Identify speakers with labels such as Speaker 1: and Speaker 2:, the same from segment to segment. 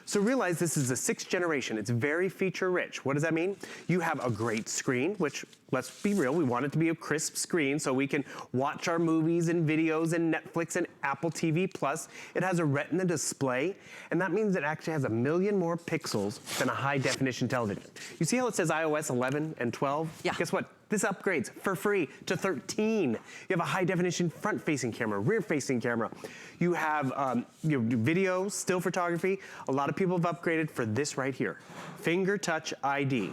Speaker 1: So realize this is the 6th generation. It's very feature rich. What does that mean? You have a great screen, which, let's be real, we want it to be a crisp screen so we can watch our movies and videos and Netflix and Apple TV Plus. It has a Retina display, and that means it actually has 1 million more pixels than a high definition television. You see how it says iOS 11 and 12?
Speaker 2: Yeah.
Speaker 1: Guess what? This upgrades for free to 13. You have a high definition front facing camera, rear facing camera. You have video, still photography. A lot of people have upgraded for this right here. Finger touch ID.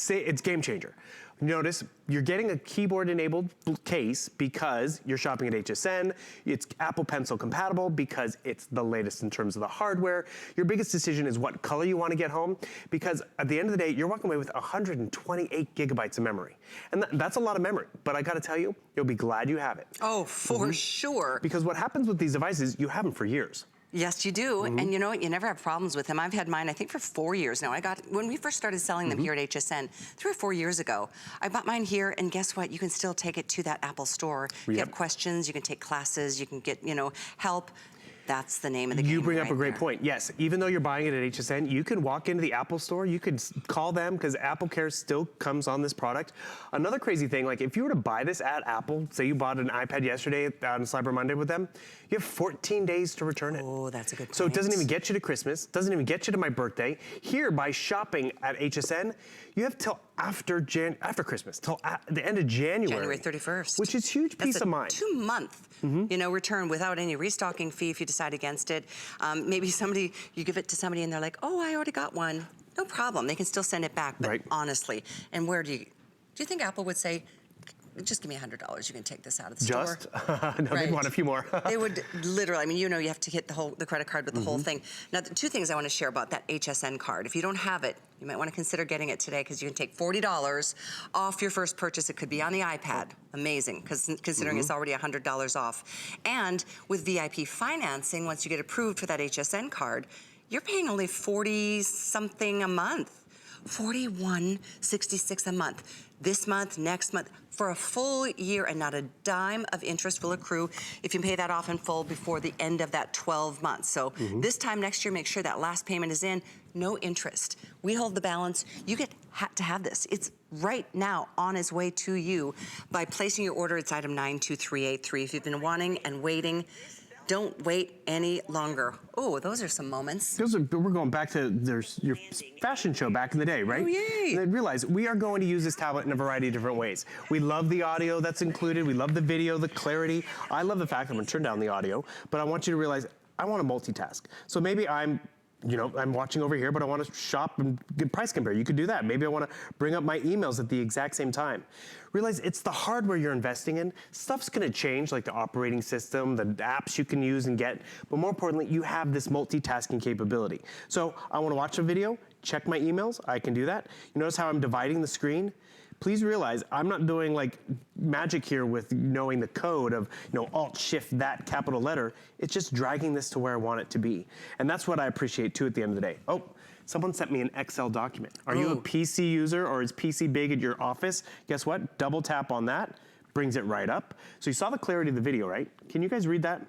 Speaker 1: It's game changer. Notice you're getting a keyboard enabled case because you're shopping at HSN. It's Apple Pencil compatible because it's the latest in terms of the hardware. Your biggest decision is what color you want to get home, because at the end of the day, you're walking away with 128 gigabytes of memory. And that's a lot of memory, but I gotta tell you, you'll be glad you have it.
Speaker 2: Oh, for sure.
Speaker 1: Because what happens with these devices, you have them for years.
Speaker 2: Yes, you do. And you know what? You never have problems with them. I've had mine, I think, for 4 years now. When we first started selling them here at HSN, 3 or 4 years ago, I bought mine here, and guess what? You can still take it to that Apple store. If you have questions, you can take classes, you can get, help. That's the name of the game.
Speaker 1: You bring up
Speaker 2: right
Speaker 1: a great
Speaker 2: there.
Speaker 1: point. Yes, even though you're buying it at HSN, you can walk into the Apple store, you could call them because Apple Care still comes on this product. Another crazy thing, like if you were to buy this at Apple, say you bought an iPad yesterday on Cyber Monday with them, you have 14 days to return it.
Speaker 2: Oh, that's a good point.
Speaker 1: So it doesn't even get you to Christmas, doesn't even get you to my birthday. Here, by shopping at HSN, you have till after Christmas, till the end of January.
Speaker 2: January 31st.
Speaker 1: Which is huge peace of mind.
Speaker 2: 2-month, return without any restocking fee if you decide against it. Maybe you give it to somebody and they're like, oh, I already got one. No problem, they can still send it back, but honestly, and do you think Apple would say, just give me $100, you can take this out of the store?
Speaker 1: No, they'd want a few more.
Speaker 2: They would literally, you have to hit the credit card with the whole thing. Now, the 2 things I want to share about that HSN card. If you don't have it, you might want to consider getting it today because you can take $40 off your first purchase. It could be on the iPad. Amazing, considering it's already $100 off. And with VIP financing, once you get approved for that HSN card, you're paying only $40-something a month. $41.66 a month. This month, next month, for a full year, and not a dime of interest will accrue if you pay that off in full before the end of that 12 months. So this time next year, make sure that last payment is in, no interest. We hold the balance. You get to have this. It's right now on its way to you by placing your order. It's item 92383. If you've been wanting and waiting, don't wait any longer. Oh, those are some moments.
Speaker 1: We're going back to your fashion show back in the day, right?
Speaker 2: Oh, yay.
Speaker 1: And then realize we are going to use this tablet in a variety of different ways. We love the audio that's included. We love the video, the clarity. I love the fact I'm going to turn down the audio, but I want you to realize I want to multitask. So maybe I'm watching over here, but I want to shop and get price compare. You could do that. Maybe I want to bring up my emails at the exact same time. Realize it's the hardware you're investing in. Stuff's going to change, like the operating system, the apps you can use and get, but more importantly, you have this multitasking capability. So I want to watch a video, check my emails, I can do that. You notice how I'm dividing the screen? Please realize I'm not doing like magic here with knowing the code of Alt Shift that capital letter. It's just dragging this to where I want it to be. And that's what I appreciate too at the end of the day. Oh, someone sent me an Excel document. Are you a PC user or is PC big at your office? Guess what? Double tap on that, brings it right up. So you saw the clarity of the video, right? Can you guys read that?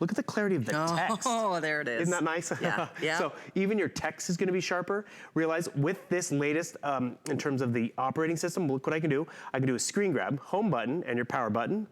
Speaker 1: Look at the clarity of the text.
Speaker 2: Oh, there it is.
Speaker 1: Isn't that nice?
Speaker 2: Yeah, yeah.
Speaker 1: So even your text is gonna be sharper. Realize with this latest, in terms of the operating system, look what I can do. I can do a screen grab, home button, and your power button.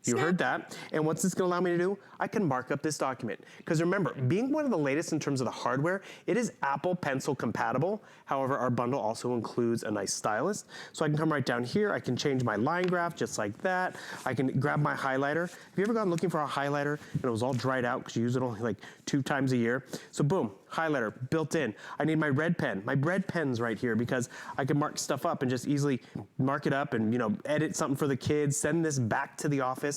Speaker 1: You heard that. And what's this gonna allow me to do? I can mark up this document. Because remember, being one of the latest in terms of the hardware, it is Apple Pencil compatible. However, our bundle also includes a nice stylus. So I can come right down here, I can change my line graph just like that. I can grab my highlighter. Have you ever gone looking for a highlighter and it was all dried out because you use it only like 2 times a year? So boom, highlighter built in. I need my red pen. My red pen's right here because I can mark stuff up and just easily mark it up and edit something for the kids, send this back to the office.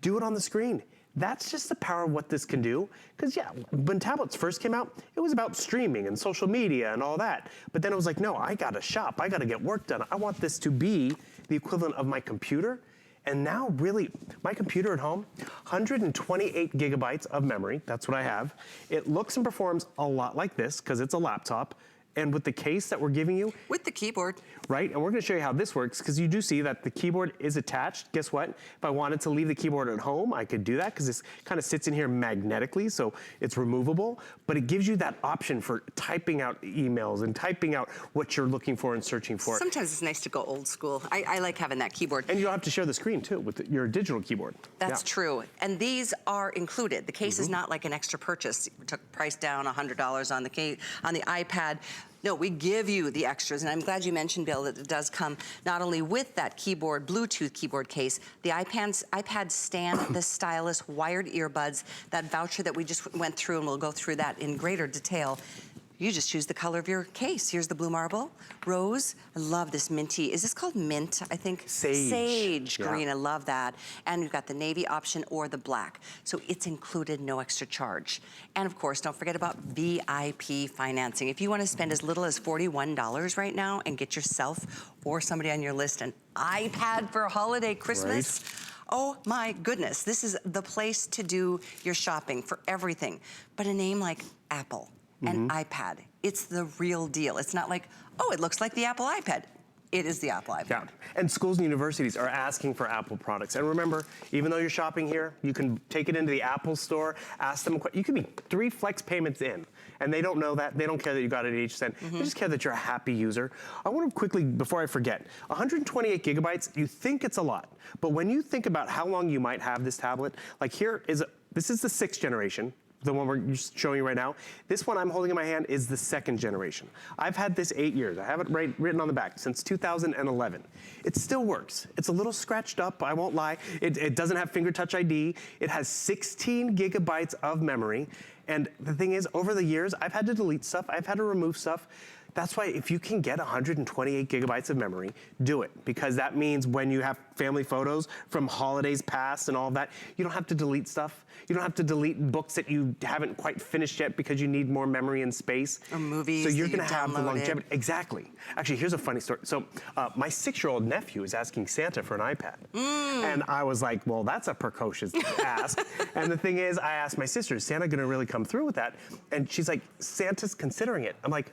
Speaker 1: Do it on the screen. That's just the power of what this can do. Because yeah, when tablets first came out, it was about streaming and social media and all that. But then it was like, no, I gotta shop, I gotta get work done. I want this to be the equivalent of my computer. And now really, my computer at home, 128 gigabytes of memory, that's what I have. It looks and performs a lot like this because it's a laptop. and with the case that we're giving you,
Speaker 2: With the keyboard.
Speaker 1: right? And we're gonna show you how this works, because you do see that the keyboard is attached. Guess what? If I wanted to leave the keyboard at home, I could do that, because this kind of sits in here magnetically, so it's removable, but it gives you that option for typing out emails and typing out what you're looking for and searching for.
Speaker 2: Sometimes it's nice to go old school. I like having that keyboard.
Speaker 1: And you don't have to share the screen, too, with your digital keyboard.
Speaker 2: That's
Speaker 1: Yeah.
Speaker 2: true. And these are included. The case is not like an extra purchase. We took price down $100 on the iPad. No, we give you the extras, and I'm glad you mentioned, Bill, that it does come not only with that keyboard, Bluetooth keyboard case, the iPad stand, the Stylus, wired earbuds, that voucher that we just went through, and we'll go through that in greater detail. You just choose the color of your case. Here's the blue marble, rose. I love this minty. Is this called mint? I think sage
Speaker 1: Yeah.
Speaker 2: green. I love that. And you've got the navy option or the black. So it's included, no extra charge. And of course, don't forget about VIP financing. If you want to spend as little as $41 right now and get yourself or somebody on your list an iPad for holiday Christmas.
Speaker 1: Right.
Speaker 2: Oh my goodness, this is the place to do your shopping for everything. But a name like Apple and iPad, it's the real deal. It's not like, oh, it looks like the Apple iPad. It is the Apple iPad.
Speaker 1: Yeah, and schools and universities are asking for Apple products. And remember, even though you're shopping here, you can take it into the Apple store, ask them, you could be 3 flex payments in, and they don't know that. They don't care that you got it at each cent. They just care that you're a happy user. I want to quickly, before I forget, 128 gigabytes, you think it's a lot, but when you think about how long you might have this tablet, like this is the 6th generation. The one we're showing you right now. This one I'm holding in my hand is the 2nd generation. I've had this 8 years. I have it written on the back since 2011. It still works. It's a little scratched up, I won't lie. It doesn't have finger touch ID. It has 16 gigabytes of memory. And the thing is, over the years, I've had to delete stuff. I've had to remove stuff. That's why if you can get 128 gigabytes of memory, do it. Because that means when you have family photos from holidays past and all that, you don't have to delete stuff. You don't have to delete books that you haven't quite finished yet because you need more memory and space.
Speaker 2: Or movies
Speaker 1: So you're
Speaker 2: that
Speaker 1: gonna have the
Speaker 2: downloaded.
Speaker 1: longevity. Exactly. Actually, here's a funny story. So my 6-year-old nephew is asking Santa for an iPad. And I was like, well, that's a precocious ask. And the thing is, I asked my sister, is Santa gonna really come through with that? And she's like, Santa's considering it. I'm like,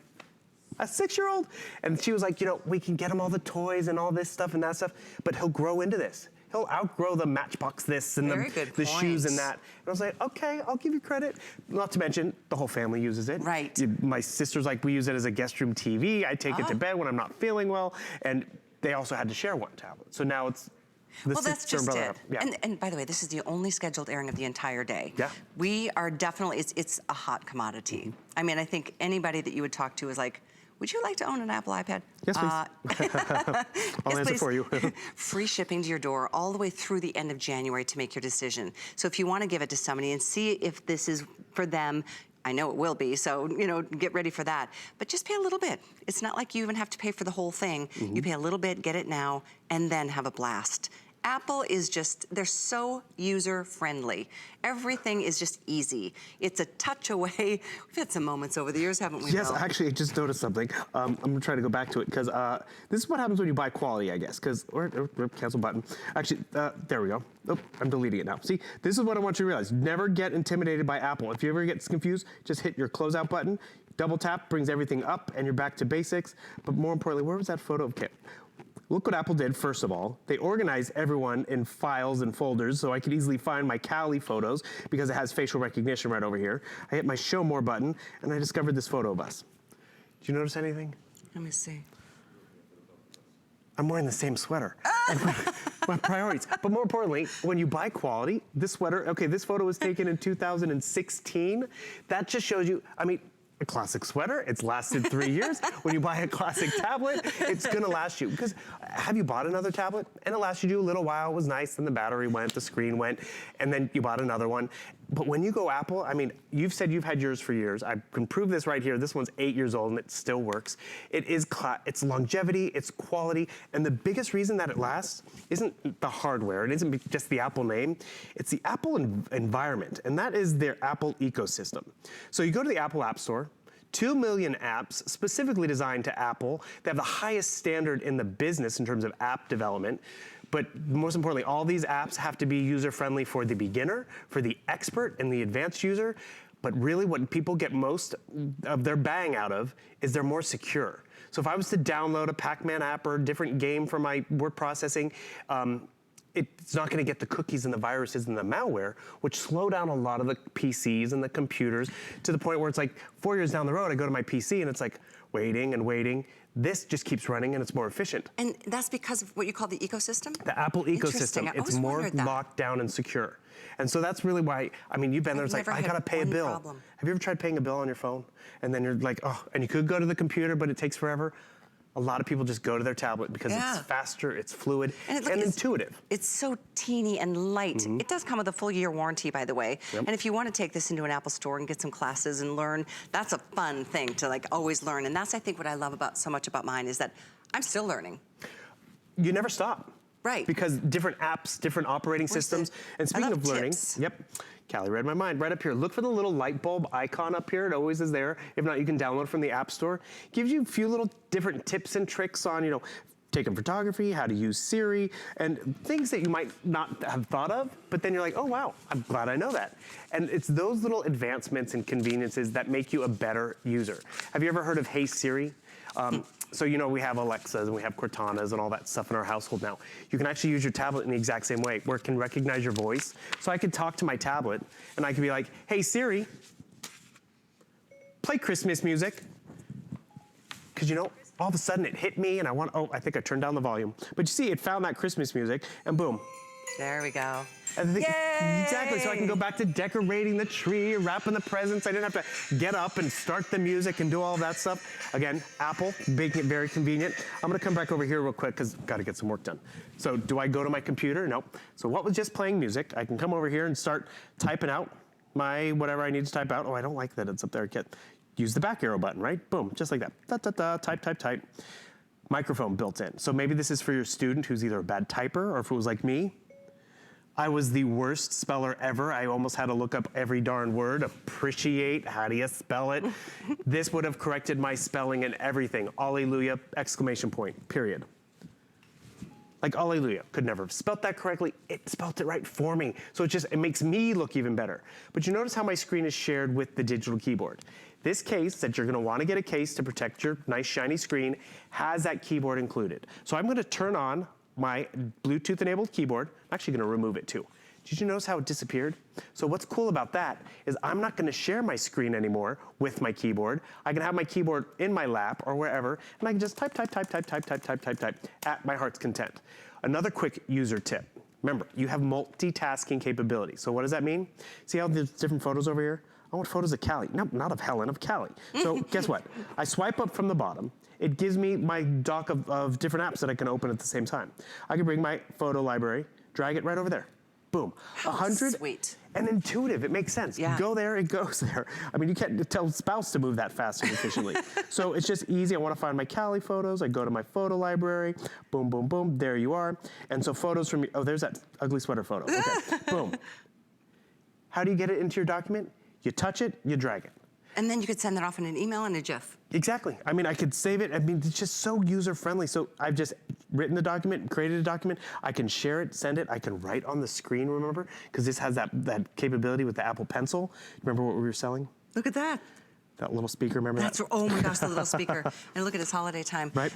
Speaker 1: a 6-year-old? And she was like, we can get him all the toys and all this stuff and that stuff, but he'll grow into this. He'll outgrow the Matchbox this and the shoes and that. And I was like, okay, I'll give you credit. Not to mention, the whole family uses it.
Speaker 2: Right.
Speaker 1: My sister's like, we use it as a guest room TV. I take it to bed when I'm not feeling well. And they also had to share one tablet. So now it's the
Speaker 2: Well, that's just it.
Speaker 1: Yeah.
Speaker 2: And by the way, this is the only scheduled airing of the entire day.
Speaker 1: Yeah.
Speaker 2: We are definitely, it's a hot commodity. I mean, I think anybody that you would talk to is like, would you like to own an Apple iPad?
Speaker 1: Yes, please. I'll answer for you.
Speaker 2: Free shipping to your door all the way through the end of January to make your decision. So if you want to give it to somebody and see if this is for them, I know it will be, so get ready for that. But just pay a little bit. It's not like you even have to pay for the whole thing. You pay a little bit, get it now, and then have a blast. Apple is they're so user-friendly. Everything is just easy. It's a touch away. We've had some moments over the years, haven't we,
Speaker 1: Yes,
Speaker 2: Bill?
Speaker 1: actually, I just noticed something. I'm gonna try to go back to it, because this is what happens when you buy quality, I guess, or cancel button. Actually, there we go. Oh, I'm deleting it now. See, this is what I want you to realize. Never get intimidated by Apple. If you ever get confused, just hit your closeout button. Double tap brings everything up, and you're back to basics. But more importantly, where was that photo of Kit? Look what Apple did, first of all. They organized everyone in files and folders, so I could easily find my Cali photos because it has facial recognition right over here. I hit my Show More button, and I discovered this photo of us. Did you notice anything?
Speaker 2: Let me see.
Speaker 1: I'm wearing the same sweater. My priorities. But more importantly, when you buy quality, this sweater, okay, this photo was taken in 2016. That just shows you, a classic sweater, it's lasted 3 years. When you buy a classic tablet, it's gonna last you. Because have you bought another tablet? And it lasted you a little while, it was nice, then the battery went, the screen went, and then you bought another one. But when you go Apple, you've said you've had yours for years. I can prove this right here. This one's 8 years old and it still works. It's longevity, it's quality, and the biggest reason that it lasts isn't the hardware, it isn't just the Apple name, it's the Apple environment, and that is their Apple ecosystem. So you go to the Apple App Store, 2 million apps specifically designed to Apple. They have the highest standard in the business in terms of app development. But most importantly, all these apps have to be user-friendly for the beginner, for the expert, and the advanced user. But really what people get most of their bang out of is they're more secure. So if I was to download a Pac-Man app or a different game for my word processing, it's not gonna get the cookies and the viruses and the malware, which slow down a lot of the PCs and the computers to the point where it's like 4 years down the road, I go to my PC and it's like waiting and waiting. This just keeps running and it's more efficient.
Speaker 2: And that's because of what you call the ecosystem?
Speaker 1: The Apple
Speaker 2: Interesting.
Speaker 1: ecosystem,
Speaker 2: I
Speaker 1: it's
Speaker 2: always
Speaker 1: more
Speaker 2: wondered that.
Speaker 1: locked down and secure. And so that's really why, I mean, you've been there, it's like,
Speaker 2: never
Speaker 1: I
Speaker 2: had
Speaker 1: gotta pay a
Speaker 2: one
Speaker 1: bill.
Speaker 2: problem.
Speaker 1: Have you ever tried paying a bill on your phone? And then you're like, oh, and you could go to the computer, but it takes forever. A lot of people just go to their tablet because it's faster, it's fluid, and intuitive.
Speaker 2: It's so teeny and light. It does come with a full year warranty, by the way.
Speaker 1: Yep.
Speaker 2: And if you want to take this into an Apple store and get some classes and learn, that's a fun thing to like always learn. And that's, I think, what I love about so much about mine is that I'm still learning.
Speaker 1: You never stop.
Speaker 2: Right.
Speaker 1: Because different apps, different operating systems. And speaking of learning, Callie read my mind. Right up here, look for the little light bulb icon up here. It always is there. If not, you can download from the App Store. Gives you a few little different tips and tricks on, you know, taking photography, how to use Siri, and things that you might not have thought of, but then you're like, oh wow, I'm glad I know that. And it's those little advancements and conveniences that make you a better user. Have you ever heard of Hey Siri? So you know we have Alexas and we have Cortanas and all that stuff in our household now. You can actually use your tablet in the exact same way, where it can recognize your voice. So I could talk to my tablet and I could be like, hey Siri, play Christmas music. Because you know, all of a sudden it hit me and I think I turned down the volume. But you see, it found that Christmas music and boom.
Speaker 2: There we go.
Speaker 1: Yay! Exactly, so I can go back to decorating the tree, wrapping the presents. I didn't have to get up and start the music and do all that stuff. Again, Apple, making it very convenient. I'm gonna come back over here real quick because gotta get some work done. So do I go to my computer? Nope. So what was just playing music? I can come over here and start typing out my whatever I need to type out. Oh, I don't like that it's up there. Use the back arrow button, right? Boom, just like that. Da, da, da, type, type, type. Microphone built in. So maybe this is for your student who's either a bad typer or if it was like me, I was the worst speller ever. I almost had to look up every darn word. Appreciate, how do you spell it? This would have corrected my spelling and everything. Alleluia, exclamation point, period. Like Alleluia, could never have spelt that correctly. It spelt it right for me. So it makes me look even better. But you notice how my screen is shared with the digital keyboard. This case that you're gonna wanna get a case to protect your nice shiny screen has that keyboard included. So I'm gonna turn on my Bluetooth enabled keyboard. I'm actually gonna remove it too. Did you notice how it disappeared? So what's cool about that is I'm not gonna share my screen anymore with my keyboard. I can have my keyboard in my lap or wherever, and I can just type, type, type, type, type, type, type, type, type, at my heart's content. Another quick user tip. Remember, you have multitasking capability. So what does that mean? See how there's different photos over here? I want photos of Callie. No, not of Helen, of Callie. So guess what? I swipe up from the bottom. It gives me my dock of different apps that I can open at the same time. I can bring my photo library, drag it right over there. Boom. 100.
Speaker 2: Sweet.
Speaker 1: And intuitive, it makes sense.
Speaker 2: Yeah.
Speaker 1: You go there, it goes there. I mean, you can't tell spouse to move that fast and efficiently. So it's just easy. I want to find my Callie photos. I go to my photo library. Boom, boom, boom. There you are. And so photos from, oh, there's that ugly sweater photo. Okay, boom. How do you get it into your document? You touch it, you drag it.
Speaker 2: And then you could send that off in an email and a GIF.
Speaker 1: Exactly. I mean, I could save it. I mean, it's just so user-friendly. So I've just written the document, created a document. I can share it, send it. I can write on the screen, remember? Because this has that capability with the Apple Pencil. Remember what we were selling?
Speaker 2: Look at that.
Speaker 1: That little speaker, remember that?
Speaker 2: Oh my gosh, the little speaker. And look at this holiday time.
Speaker 1: Right?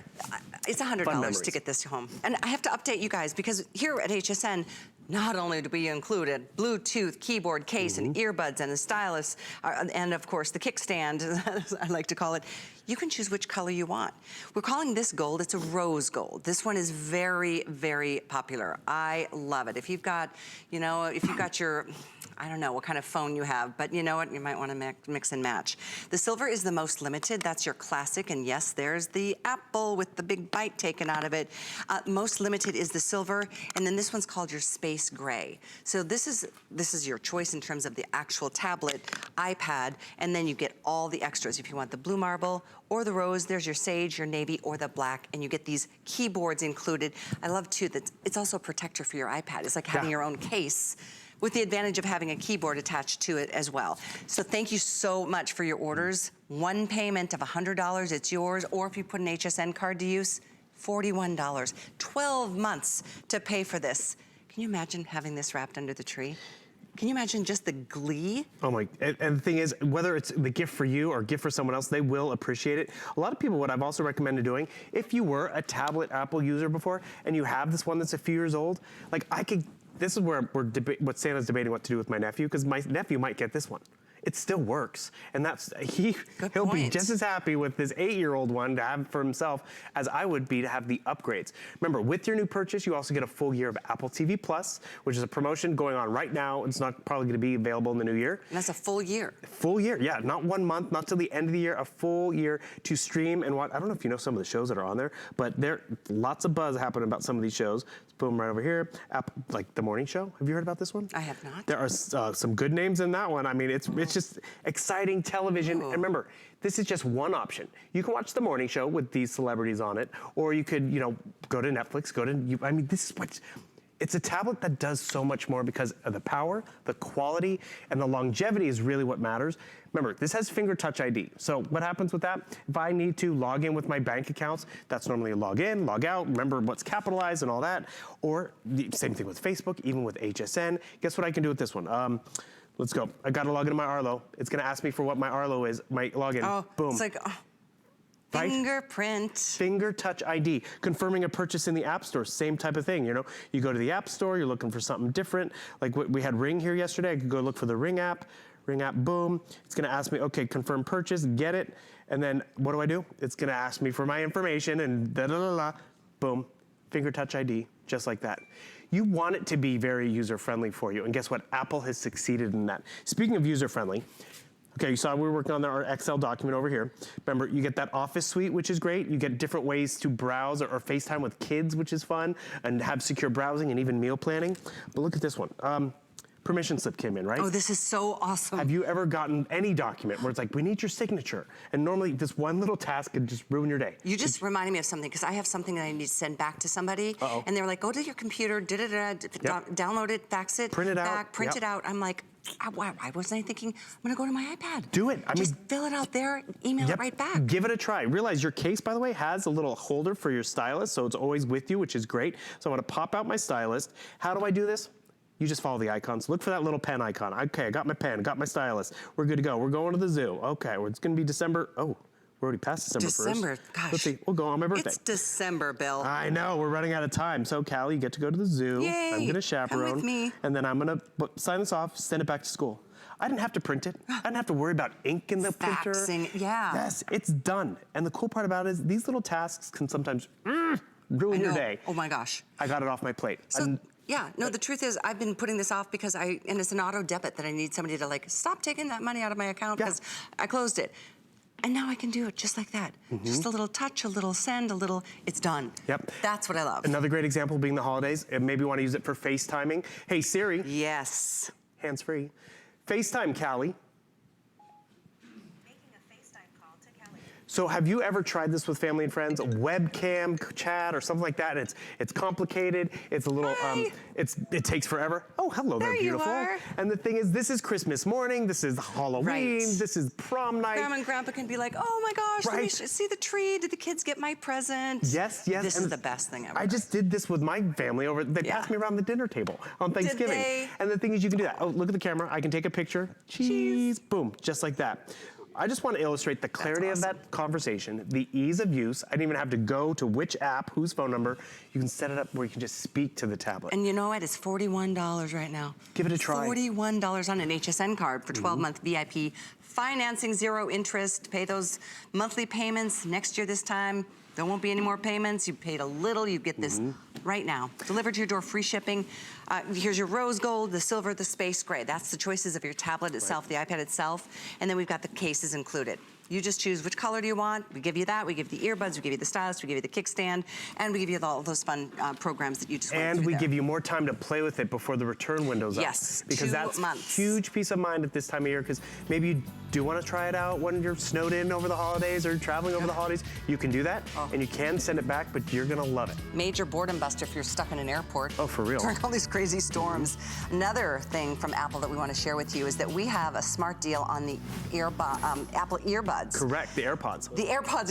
Speaker 2: It's $100 to get this home. And I have to update you guys because here at HSN, not only do we include a Bluetooth keyboard case and earbuds and a stylus, and of course the kickstand, as I like to call it, you can choose which color you want. We're calling this gold, it's a rose gold. This one is very, very popular. I love it. If you've got, you know, if you've got your, I don't know what kind of phone you have, but you know what, you might want to mix and match. The silver is the most limited, that's your classic, and yes, there's the apple with the big bite taken out of it. Most limited is the silver, and then this one's called your space gray. So this is your choice in terms of the actual tablet, iPad, and then you get all the extras. If you want the blue marble or the rose, there's your sage, your navy, or the black, and you get these keyboards included. I love too that it's also a protector for your iPad. It's like having your own case, with the advantage of having a keyboard attached to it as well. So thank you so much for your orders. One payment of $100, it's yours, or if you put an HSN card to use, $41. 12 months to pay for this. Can you imagine having this wrapped under the tree? Can you imagine just the glee?
Speaker 1: Oh my, and the thing is, whether it's the gift for you or a gift for someone else, they will appreciate it. A lot of people, what I've also recommended doing, if you were a tablet Apple user before and you have this one that's a few years old, like this is where what Santa's debating what to do with my nephew, because my nephew might get this one. It still works, and he'll be just as happy with this 8-year-old one to have for himself as I would be to have the upgrades. Remember, with your new purchase, you also get a full year of Apple TV Plus, which is a promotion going on right now. It's not probably going to be available in the new year.
Speaker 2: And that's a full year.
Speaker 1: Full year, yeah, not 1 month, not till the end of the year, a full year to stream and watch. I don't know if you know some of the shows that are on there, but lots of buzz happening about some of these shows. Boom, right over here. Like the morning show. Have you heard about this one?
Speaker 2: I have not.
Speaker 1: There are some good names in that one. I mean, it's just exciting television. And remember, this is just one option. You can watch the morning show with these celebrities on it, or you could, go to Netflix, I mean, this is what. It's a tablet that does so much more because of the power, the quality, and the longevity is really what matters. Remember, this has finger touch ID. So what happens with that? If I need to log in with my bank accounts, that's normally a log in, log out, remember what's capitalized and all that. Or the same thing with Facebook, even with HSN. Guess what I can do with this one? Let's go. I got to log into my Arlo. It's going to ask me for what my Arlo is, my login.
Speaker 2: Oh,
Speaker 1: boom.
Speaker 2: It's like, fingerprint.
Speaker 1: Finger touch ID. Confirming a purchase in the App Store, same type of thing. You go to the App Store, you're looking for something different. Like we had Ring here yesterday. I could go look for the Ring app, boom. It's gonna ask me, okay, confirm purchase, get it. And then what do? It's gonna ask me for my information and boom, finger touch ID, just like that. You want it to be very user-friendly for you. And guess what? Apple has succeeded in that. Speaking of user-friendly, okay, you saw we were working on our Excel document over here. Remember, you get that Office suite, which is great. You get different ways to browse or FaceTime with kids, which is fun, and have secure browsing and even meal planning. But look at this one. Permission slip came in, right?
Speaker 2: Oh, this is so awesome.
Speaker 1: Have you ever gotten any document where it's like, we need your signature? And normally this one little task could just ruin your day.
Speaker 2: You just reminded me of something, because I have something that I need to send back to somebody. And they're like, go to your computer, download it, fax it,
Speaker 1: print it out.
Speaker 2: Print it out. I'm like, why wasn't I thinking, I'm gonna go to my iPad.
Speaker 1: Do it.
Speaker 2: Just fill it out there, email it right back.
Speaker 1: Give it a try. Realize your case, by the way, has a little holder for your stylus, so it's always with you, which is great. So I'm gonna pop out my stylus. How do I do this? You just follow the icons. Look for that little pen icon. Okay, I got my pen, got my stylus. We're good to go. We're going to the zoo. Okay, it's gonna be December. Oh, we're already past December 1st.
Speaker 2: Gosh.
Speaker 1: Let's see, we'll go on my birthday.
Speaker 2: It's December, Bill.
Speaker 1: I know, we're running out of time. So Callie, you get to go to the zoo.
Speaker 2: Yay,
Speaker 1: I'm gonna chaperone.
Speaker 2: come with me.
Speaker 1: And then I'm gonna sign this off, send it back to school. I didn't have to print it. I didn't have to worry about ink in the printer.
Speaker 2: Faxing, yeah.
Speaker 1: Yes, it's done. And the cool part about it is these little tasks can sometimes ruin your day.
Speaker 2: Oh my gosh.
Speaker 1: I got it off my plate.
Speaker 2: So, yeah, no, the truth is I've been putting this off because and it's an auto debit that I need somebody to like, stop taking that money out of my account because I closed it. And now I can do it just like that. Just a little touch, a little send, it's done.
Speaker 1: Yep.
Speaker 2: That's what I love.
Speaker 1: Another great example being the holidays, and maybe you want to use it for FaceTiming. Hey Siri.
Speaker 2: Yes.
Speaker 1: Hands-free. FaceTime Callie. So have you ever tried this with family and friends? A webcam chat or something like that? And it's complicated. It's a little it takes forever. Oh, hello there, beautiful.
Speaker 2: You are.
Speaker 1: And the thing is, this is Christmas morning. This is Halloween.
Speaker 2: Right.
Speaker 1: This is prom night.
Speaker 2: Grandma and Grandpa can be like, oh my gosh, let me see the tree. Did the kids get my present?
Speaker 1: Yes, yes.
Speaker 2: This is the best thing ever.
Speaker 1: I just did this with my family over. They passed me around the dinner table on Thanksgiving.
Speaker 2: Did they?
Speaker 1: And the thing is, you can do that. Oh, look at the camera. I can take a picture. Cheese. Boom, just like that. I just want to illustrate the clarity of that conversation, the ease of use. I didn't even have to go to which app, whose phone number. You can set it up where you can just speak to the tablet.
Speaker 2: And you know what? It's $41 right now.
Speaker 1: Give it a try.
Speaker 2: $41 on an HSN card for 12-month VIP financing, 0 interest. Pay those monthly payments next year this time. There won't be any more payments. You paid a little. You get this right now. Delivered to your door, free shipping. Here's your rose gold, the silver, the space gray. That's the choices of your tablet itself, the iPad itself. And then we've got the cases included. You just choose which color do you want. We give you that. We give you the earbuds. We give you the stylus. We give you the kickstand. And we give you all those fun programs that you just went through.
Speaker 1: And we give you more time to play with it before the return window's up.
Speaker 2: Yes,
Speaker 1: because
Speaker 2: 2
Speaker 1: that's
Speaker 2: months.
Speaker 1: Huge peace of mind at this time of year, because maybe you do want to try it out when you're snowed in over the holidays or traveling over the holidays. You can do that, and you can send it back, but you're going to love it.
Speaker 2: Major boredom buster if you're stuck in an airport.
Speaker 1: Oh, for real.
Speaker 2: During all these crazy storms. Another thing from Apple that we want to share with you is that we have a smart deal on the Apple earbuds.
Speaker 1: Correct, the AirPods.
Speaker 2: The AirPods